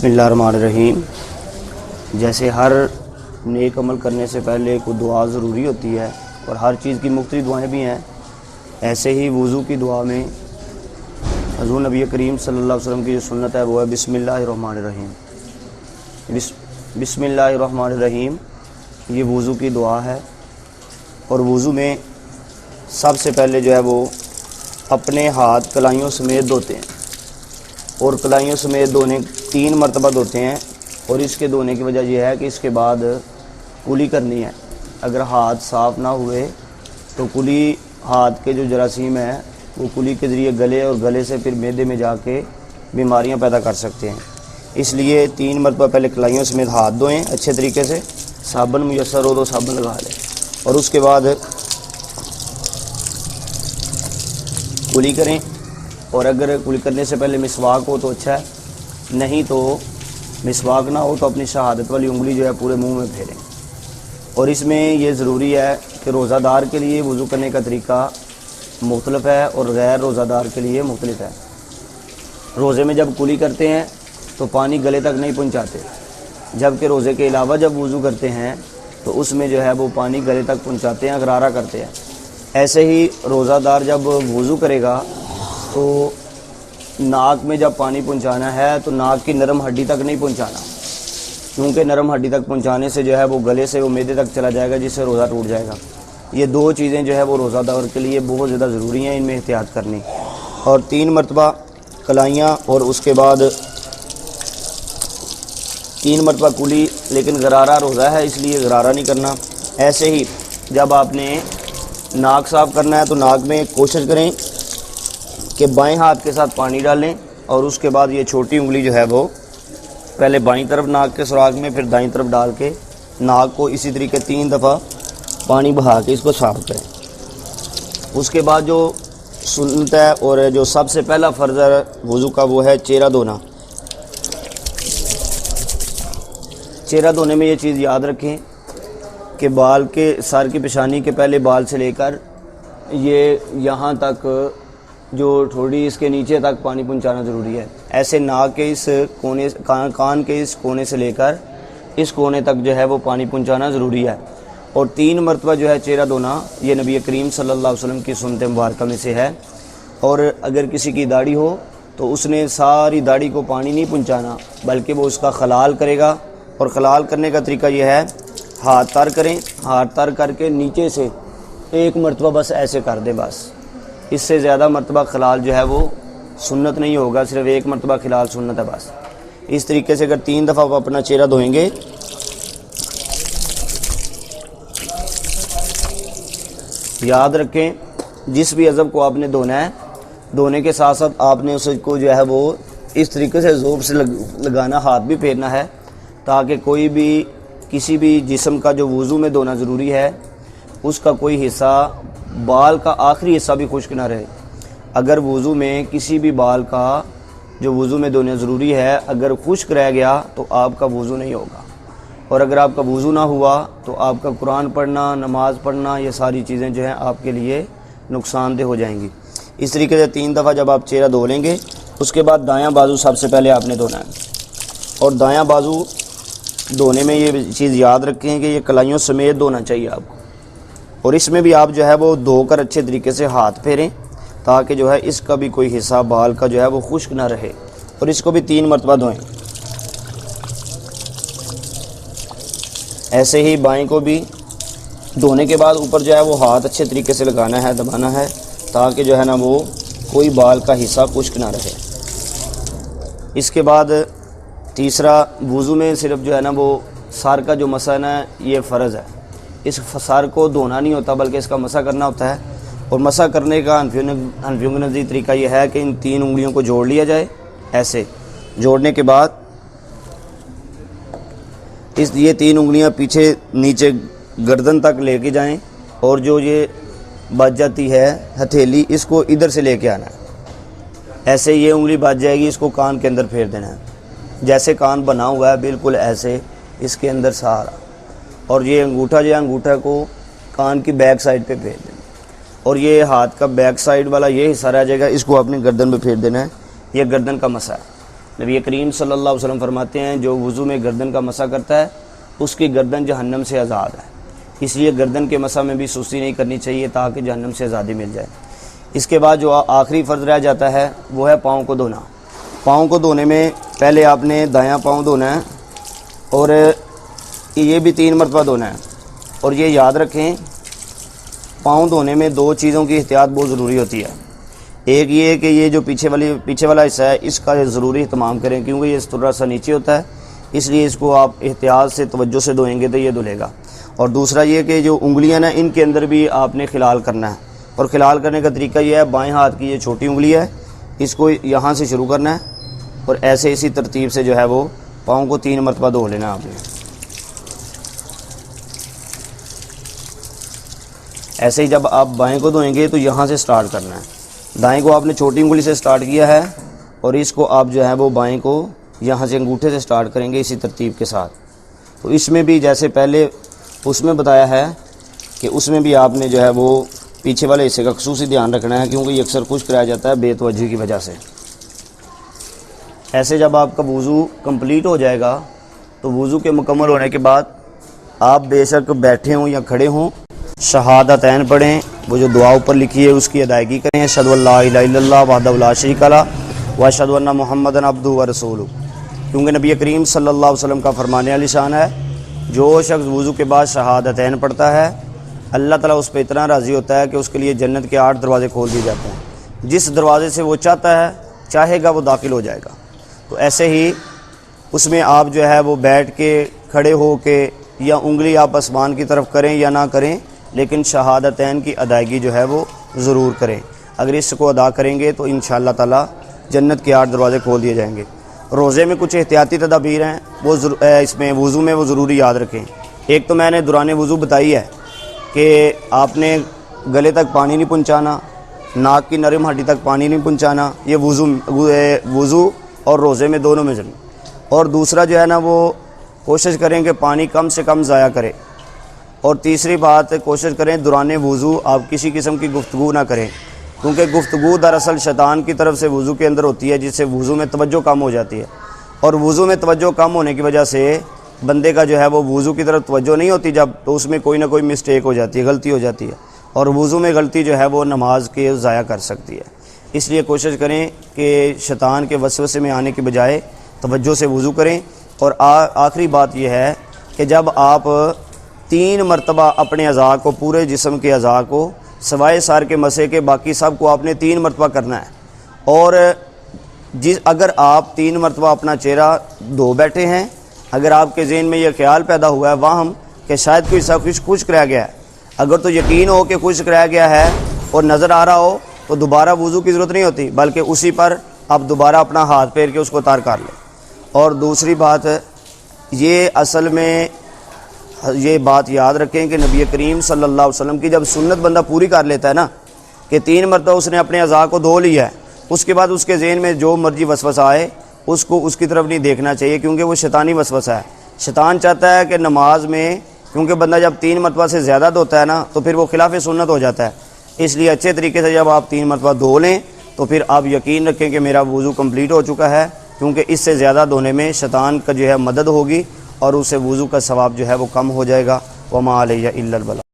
بسم اللہ الرحمن الرحیم۔ جیسے ہر نیک عمل کرنے سے پہلے کوئی دعا ضروری ہوتی ہے اور ہر چیز کی مختلف دعائیں بھی ہیں، ایسے ہی وضو کی دعا میں حضور نبی کریم صلی اللہ علیہ وسلم کی جو سنت ہے وہ ہے بسم اللہ الرحمن الرحیم۔ بسم اللہ الرحمن الرحیم یہ وضو کی دعا ہے، اور وضو میں سب سے پہلے جو ہے وہ اپنے ہاتھ کلائیوں سمیت دھوتے ہیں، اور کلائیوں سمیت دھونے 3 مرتبہ دھوتے ہیں، اور اس کے دھونے کی وجہ یہ ہے کہ اس کے بعد کلی کرنی ہے۔ اگر ہاتھ صاف نہ ہوئے تو کلی ہاتھ کے جو جراثیم ہیں وہ کلی کے ذریعے گلے اور گلے سے پھر معدے میں جا کے بیماریاں پیدا کر سکتے ہیں۔ اس لیے 3 مرتبہ پہلے کلائیوں سمیت ہاتھ دھوئیں اچھے طریقے سے، صابن میسر ہو تو صابن لگا لیں، اور اس کے بعد کلی کریں، اور اگر کلی کرنے سے پہلے مسواک ہو تو اچھا ہے، نہیں تو مسواک نہ ہو تو اپنی شہادت والی انگلی جو ہے پورے منہ میں پھیریں۔ اور اس میں یہ ضروری ہے کہ روزہ دار کے لیے وضو کرنے کا طریقہ مختلف ہے اور غیر روزہ دار کے لیے مختلف ہے۔ روزے میں جب کلی کرتے ہیں تو پانی گلے تک نہیں پہنچاتے، جبکہ روزے کے علاوہ جب وضو کرتے ہیں تو اس میں جو ہے وہ پانی گلے تک پہنچاتے ہیں، غرارہ کرتے ہیں۔ ایسے ہی روزہ دار جب وضو کرے گا تو ناک میں جب پانی پہنچانا ہے تو ناک کی نرم ہڈی تک نہیں پہنچانا، کیونکہ نرم ہڈی تک پہنچانے سے جو ہے وہ گلے سے وہ معدے تک چلا جائے گا، جس سے روزہ ٹوٹ جائے گا۔ یہ 2 چیزیں جو ہے وہ روزہ دار کے لیے بہت زیادہ ضروری ہیں، ان میں احتیاط کرنی۔ اور 3 مرتبہ کلائیاں، اور اس کے بعد 3 مرتبہ کلی، لیکن غرارہ روزہ ہے اس لیے غرارہ نہیں کرنا۔ ایسے ہی جب آپ نے ناک صاف کرنا ہے تو ناک میں کوشش کریں کہ بائیں ہاتھ کے ساتھ پانی ڈالیں، اور اس کے بعد یہ چھوٹی انگلی جو ہے وہ پہلے بائیں طرف ناک کے سراغ میں، پھر دائیں طرف ڈال کے ناک کو اسی طریقے 3 دفعہ پانی بہا کے اس کو صاف کریں۔ اس کے بعد جو سنت ہے اور جو سب سے پہلا فرض ہے وضو کا وہ ہے چہرہ دھونا۔ چہرہ دھونے میں یہ چیز یاد رکھیں کہ بال کے سر کی پیشانی کے پہلے بال سے لے کر یہ یہاں تک جو تھوڑی اس کے نیچے تک پانی پہنچانا ضروری ہے۔ ایسے ناک کے اس کونے، کان کے اس کونے سے لے کر اس کونے تک جو ہے وہ پانی پہنچانا ضروری ہے۔ اور 3 مرتبہ جو ہے چہرہ دھونا یہ نبی کریم صلی اللہ علیہ وسلم کی سنت مبارکہ میں سے ہے۔ اور اگر کسی کی داڑھی ہو تو اس نے ساری داڑھی کو پانی نہیں پہنچانا، بلکہ وہ اس کا خلال کرے گا، اور خلال کرنے کا طریقہ یہ ہے ہاتھ تر کریں، ہاتھ تر کر کے نیچے سے 1 مرتبہ بس ایسے کر دیں، بس اس سے زیادہ مرتبہ خلال جو ہے وہ سنت نہیں ہوگا، صرف 1 مرتبہ خلال سنت ہے بس۔ اس طریقے سے اگر 3 دفعہ وہ اپنا چہرہ دھوئیں گے، یاد رکھیں جس بھی عضو کو آپ نے دھونا ہے، دھونے کے ساتھ ساتھ آپ نے اس کو جو ہے وہ اس طریقے سے زور سے لگانا، ہاتھ بھی پھیرنا ہے، تاکہ کوئی بھی کسی بھی جسم کا جو وضو میں دھونا ضروری ہے اس کا کوئی حصہ، بال کا آخری حصہ بھی خشک نہ رہے۔ اگر وضو میں کسی بھی بال کا جو وضو میں دھونا ضروری ہے اگر خشک رہ گیا تو آپ کا وضو نہیں ہوگا، اور اگر آپ کا وضو نہ ہوا تو آپ کا قرآن پڑھنا، نماز پڑھنا، یہ ساری چیزیں جو ہیں آپ کے لیے نقصان دہ ہو جائیں گی۔ اس طریقے سے 3 دفعہ جب آپ چہرہ دھو لیں گے، اس کے بعد دایاں بازو سب سے پہلے آپ نے دھونا ہے۔ اور دایاں بازو دھونے میں یہ چیز یاد رکھیں کہ یہ کلائیوں سمیت دھونا چاہیے آپ کو، اور اس میں بھی آپ جو ہے وہ دھو کر اچھے طریقے سے ہاتھ پھیریں، تاکہ جو ہے اس کا بھی کوئی حصہ بال کا جو ہے وہ خشک نہ رہے، اور اس کو بھی 3 مرتبہ دھوئیں۔ ایسے ہی بائیں کو بھی دھونے کے بعد اوپر جو ہے وہ ہاتھ اچھے طریقے سے لگانا ہے، دبانا ہے، تاکہ جو ہے نا وہ کوئی بال کا حصہ خشک نہ رہے۔ اس کے بعد تیسرا، وضو میں صرف جو ہے نا وہ سر کا جو مسح ہے یہ فرض ہے، اس سر کو دھونا نہیں ہوتا بلکہ اس کا مسح کرنا ہوتا ہے۔ اور مسح کرنے کا حنفیوں کا نزدیک طریقہ یہ ہے کہ ان 3 انگلیوں کو جوڑ لیا جائے، ایسے جوڑنے کے بعد یہ 3 انگلیاں پیچھے نیچے گردن تک لے کے جائیں، اور جو یہ بچ جاتی ہے ہتھیلی اس کو ادھر سے لے کے آنا ہے، ایسے یہ انگلی بچ جائے گی، اس کو کان کے اندر پھیر دینا ہے، جیسے کان بنا ہوا ہے بالکل ایسے اس کے اندر سارا، اور یہ انگوٹھا جو ہے انگوٹھا کو کان کی بیک سائڈ پہ پھیر دینا، اور یہ ہاتھ کا بیک سائڈ والا یہ حصہ رہ جائے گا، اس کو اپنی گردن پہ پھیر دینا ہے۔ یہ گردن کا مسح ہے۔ نبی کریم صلی اللہ علیہ وسلم فرماتے ہیں جو وضو میں گردن کا مسح کرتا ہے اس کی گردن جہنم سے آزاد ہے، اس لیے گردن کے مسح میں بھی سستی نہیں کرنی چاہیے تاکہ جہنم سے آزادی مل جائے۔ اس کے بعد جو آخری فرض رہ جاتا ہے وہ ہے پاؤں کو دھونا۔ پاؤں کو دھونے میں پہلے آپ نے دایاں پاؤں دھونا ہے اور یہ بھی 3 مرتبہ دھونا ہے، اور یہ یاد رکھیں پاؤں دھونے میں 2 چیزوں کی احتیاط بہت ضروری ہوتی ہے۔ ایک یہ کہ یہ جو پیچھے والا حصہ ہے اس کا ضروری اہتمام کریں، کیونکہ یہ تھوڑا سا نیچے ہوتا ہے، اس لیے اس کو آپ احتیاط سے توجہ سے دھوئیں گے تو یہ دھلے گا۔ اور دوسرا یہ کہ جو انگلیاں ہیں ان کے اندر بھی آپ نے خلال کرنا ہے، اور خلال کرنے کا طریقہ یہ ہے بائیں ہاتھ کی یہ چھوٹی انگلی ہے اس کو یہاں سے شروع کرنا ہے اور ایسے اسی ترتیب سے جو ہے وہ پاؤں کو 3 مرتبہ دھو لینا آپ نے۔ ایسے ہی جب آپ بائیں کو دھوئیں گے تو یہاں سے سٹارٹ کرنا ہے، دائیں کو آپ نے چھوٹی انگلی سے سٹارٹ کیا ہے اور اس کو آپ جو ہے وہ بائیں کو یہاں سے انگوٹھے سے سٹارٹ کریں گے اسی ترتیب کے ساتھ۔ تو اس میں بھی جیسے پہلے اس میں بتایا ہے کہ اس میں بھی آپ نے جو ہے وہ پیچھے والے حصے کا خصوصی دھیان رکھنا ہے، کیونکہ یہ اکثر خشک رہ جاتا ہے بے توجہی کی وجہ سے۔ ایسے جب آپ کا وضو کمپلیٹ ہو جائے گا تو وضو کے مکمل ہونے کے بعد آپ بے شک بیٹھے ہوں یا کھڑے ہوں شہادتین پڑھیں، وہ جو دعا اوپر لکھی ہے اس کی ادائیگی کریں، اشہد ان لا الہ الا اللہ وحدہ لا شریک لہ واشہد ان محمدا عبدہ ورسولہ، کیونکہ نبی کریم صلی اللہ علیہ وسلم کا فرمانے علی شان ہے جو شخص وضو کے بعد شہادتین پڑھتا ہے اللہ تعالیٰ اس پہ اتنا راضی ہوتا ہے کہ اس کے لیے جنت کے 8 دروازے کھول دیے جاتے ہیں، جس دروازے سے وہ چاہے گا وہ داخل ہو جائے گا۔ تو ایسے ہی اس میں آپ جو ہے وہ بیٹھ کے کھڑے ہو کے یا انگلی آپ آسمان کی طرف کریں یا نہ کریں، لیکن شہادتین کی ادائیگی جو ہے وہ ضرور کریں۔ اگر اس کو ادا کریں گے تو انشاءاللہ تعالیٰ جنت کے 8 دروازے کھول دیے جائیں گے۔ روزے میں کچھ احتیاطی تدابیر ہیں وہ اس میں وضو میں وہ ضروری یاد رکھیں۔ ایک تو میں نے دوران وضو بتائی ہے کہ آپ نے گلے تک پانی نہیں پہنچانا، ناک کی نرم ہڈی تک پانی نہیں پہنچانا، یہ وضو اور روزے میں دونوں میں ضرور۔ اور دوسرا جو ہے نا وہ کوشش کریں کہ پانی کم سے کم ضائع کریں، اور تیسری بات کوشش کریں دوران وضو آپ کسی قسم کی گفتگو نہ کریں، کیونکہ گفتگو دراصل شیطان کی طرف سے وضو کے اندر ہوتی ہے جس سے وضو میں توجہ کم ہو جاتی ہے، اور وضو میں توجہ کم ہونے کی وجہ سے بندے کا جو ہے وہ وضو کی طرف توجہ نہیں ہوتی جب، تو اس میں کوئی نہ کوئی مسٹیک ہو جاتی ہے، غلطی ہو جاتی ہے، اور وضو میں غلطی جو ہے وہ نماز کے ضائع کر سکتی ہے۔ اس لیے کوشش کریں کہ شیطان کے وسوسے میں آنے کے بجائے توجہ سے وضو کریں۔ اور آخری بات یہ ہے کہ جب آپ 3 مرتبہ اپنے اعضاء کو، پورے جسم کے اعضاء کو سوائے سار کے مسح کے باقی سب کو آپ نے 3 مرتبہ کرنا ہے، اور اگر آپ 3 مرتبہ اپنا چہرہ دھو بیٹھے ہیں، اگر آپ کے ذہن میں یہ خیال پیدا ہوا ہے واہم کہ شاید کوئی حصہ خشک رہ گیا ہے، اگر تو یقین ہو کہ خشک رہ گیا ہے اور نظر آ رہا ہو تو دوبارہ وضو کی ضرورت نہیں ہوتی، بلکہ اسی پر آپ دوبارہ اپنا ہاتھ پھیر کے اس کو تار کر لیں۔ اور دوسری بات یہ اصل میں یہ بات یاد رکھیں کہ نبی کریم صلی اللہ علیہ وسلم کی جب سنت بندہ پوری کر لیتا ہے نا کہ 3 مرتبہ اس نے اپنے اعضاء کو دھو لیا ہے، اس کے بعد اس کے ذہن میں جو مرضی وسوسہ آئے اس کو اس کی طرف نہیں دیکھنا چاہیے، کیونکہ وہ شیطانی وسوسہ ہے۔ شیطان چاہتا ہے کہ نماز میں، کیونکہ بندہ جب 3 مرتبہ سے زیادہ دھوتا ہے نا تو پھر وہ خلاف سنت ہو جاتا ہے، اس لیے اچھے طریقے سے جب آپ 3 مرتبہ دھو لیں تو پھر آپ یقین رکھیں کہ میرا وضو کمپلیٹ ہو چکا ہے، کیونکہ اس سے زیادہ دھونے میں شیطان کا جو ہے مدد ہوگی اور اس سے وضو کا ثواب جو ہے وہ کم ہو جائے گا۔ وما علیہ الا البلاغ۔